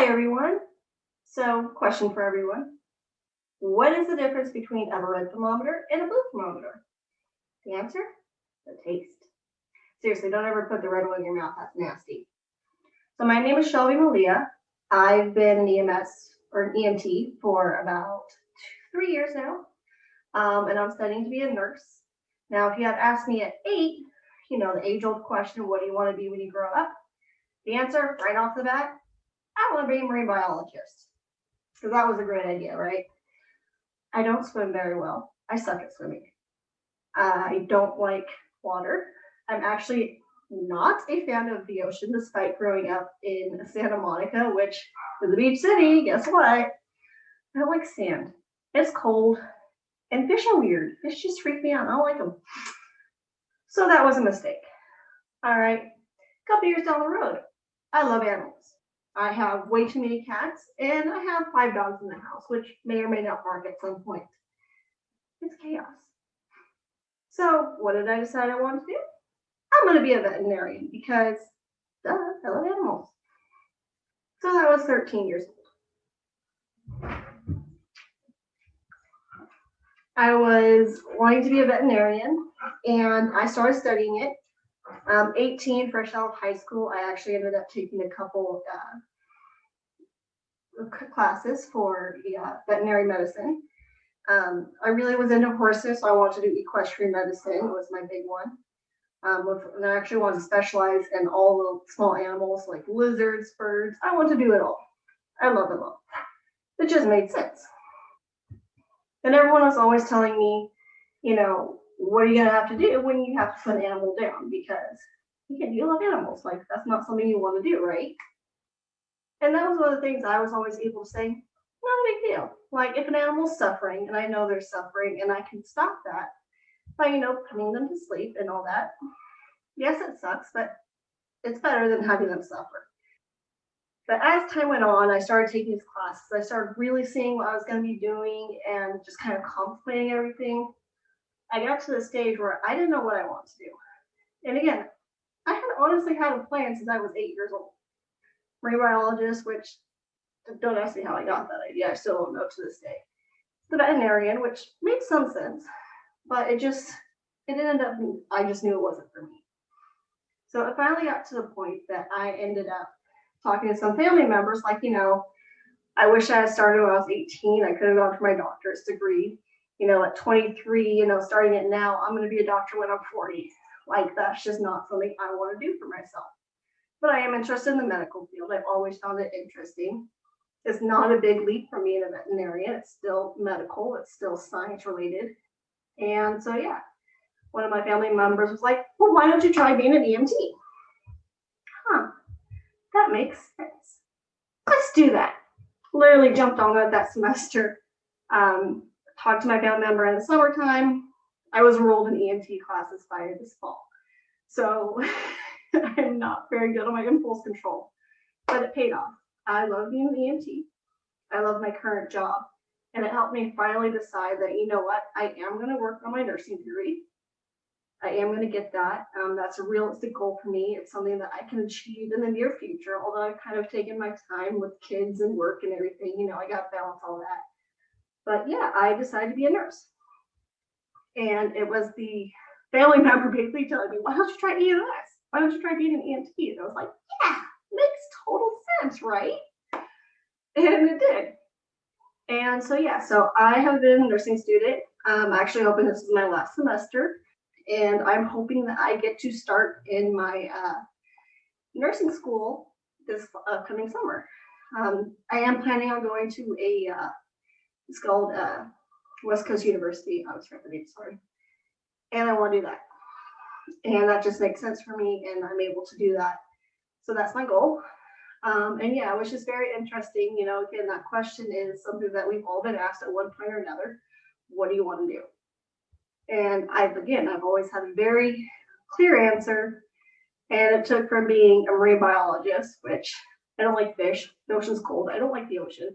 Hi, everyone. So, question for everyone. What is the difference between a red thermometer and a blue thermometer? The answer? The taste. Seriously, don't ever put the red one in your mouth. That's nasty. So, my name is Shelby Malia. I've been an EMS or an EMT for about 3 years now, and I'm studying to be a nurse. Now, if you had asked me at 8, the age old question, what do you want to be when you grow up? The answer, right off the bat, I want to be a marine biologist. Because that was a great idea, right? I don't swim very well. I suck at swimming. I don't like water. I'm actually not a fan of the ocean, despite growing up in Santa Monica, which is a beach city. Guess what? I don't like sand. It's cold, and fish are weird. Fish just freak me out. I don't like them. So that was a mistake. All right, a couple years down the road, I love animals. I have way too many cats, and I have 5 dogs in the house, which may or may not bark at some point. It's chaos. So what did I decide I wanted to do? I'm going to be a veterinarian because, duh, I love animals. So that was 13 years old. I was wanting to be a veterinarian, and I started studying it. 18, fresh out of high school, I actually ended up taking a couple classes for veterinary medicine. I really was into horses, so I wanted to do equestrian medicine was my big one. And I actually wanted to specialize in all the small animals like lizards, birds. I want to do it all. I love them all. It just made sense. And everyone was always telling me, what are you going to have to do when you have to put an animal down? Because you love animals. Like, that's not something you want to do, right? And that was one of the things I was always able to say, not a big deal. Like, if an animal's suffering and I know they're suffering and I can stop that by, putting them to sleep and all that. Yes, it sucks, but it's better than having them suffer. But as time went on, I started taking these classes. I started really seeing what I was going to be doing and just kind of contemplating everything. I got to the stage where I didn't know what I wanted to do. And again, I had honestly had a plan since I was 8 years old. Marine biologist, which don't ask me how I got that idea. I still don't know to this day. The veterinarian, which makes some sense, but it ended up, I just knew it wasn't for me. So it finally got to the point that I ended up talking to some family members, like, I wish I had started when I was 18. I could have gone for my doctorate degree. At 23, starting it now, I'm going to be a doctor when I'm 40. Like, that's just not something I want to do for myself. But I am interested in the medical field. I've always found it interesting. It's not a big leap for me in a veterinarian. It's still medical. It's still science related. And so, yeah, one of my family members was like, well, why don't you try being an EMT? That makes sense. Let's do that. Literally jumped on that semester. Talked to my family member in the summertime. I was enrolled in EMT classes by this fall. So I'm not very good on my impulse control, but it paid off. I love being an EMT. I love my current job. And it helped me finally decide that, what, I am going to work on my nursing degree. I am going to get that. That's a realistic goal for me. It's something that I can achieve in the near future, although I've kind of taken my time with kids and work and everything. I got to balance all that. But yeah, I decided to be a nurse. And it was the family member basically telling me, why don't you try EMS? Why don't you try being an EMT? And I was like, yeah, makes total sense, right? And it did. And so, yeah, so I have been a nursing student. I'm actually hoping this is my last semester. And I'm hoping that I get to start in my nursing school this upcoming summer. I am planning on going to it's called West Coast University. I was trying to name, sorry. And I want to do that. And that just makes sense for me, and I'm able to do that. So that's my goal. And yeah, it was just very interesting. Again, that question is something that we've all been asked at one point or another. What do you want to do? And I've always had a very clear answer. And it took from being a marine biologist, which I don't like fish. The ocean's cold. I don't like the ocean.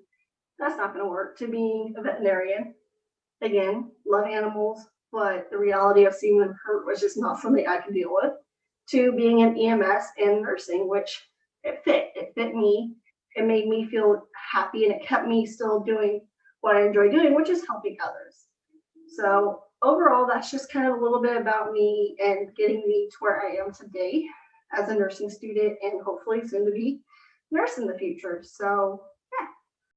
That's not going to work. To being a veterinarian. Again, love animals, but the reality of seeing them hurt was just not something I could deal with. To being an EMS and nursing, which it fit me. it made me feel happy and it kept me still doing what I enjoy doing, which is helping others. So overall, that's just kind of a little bit about me and getting me to where I am today as a nursing student and hopefully soon to be nurse in the future. So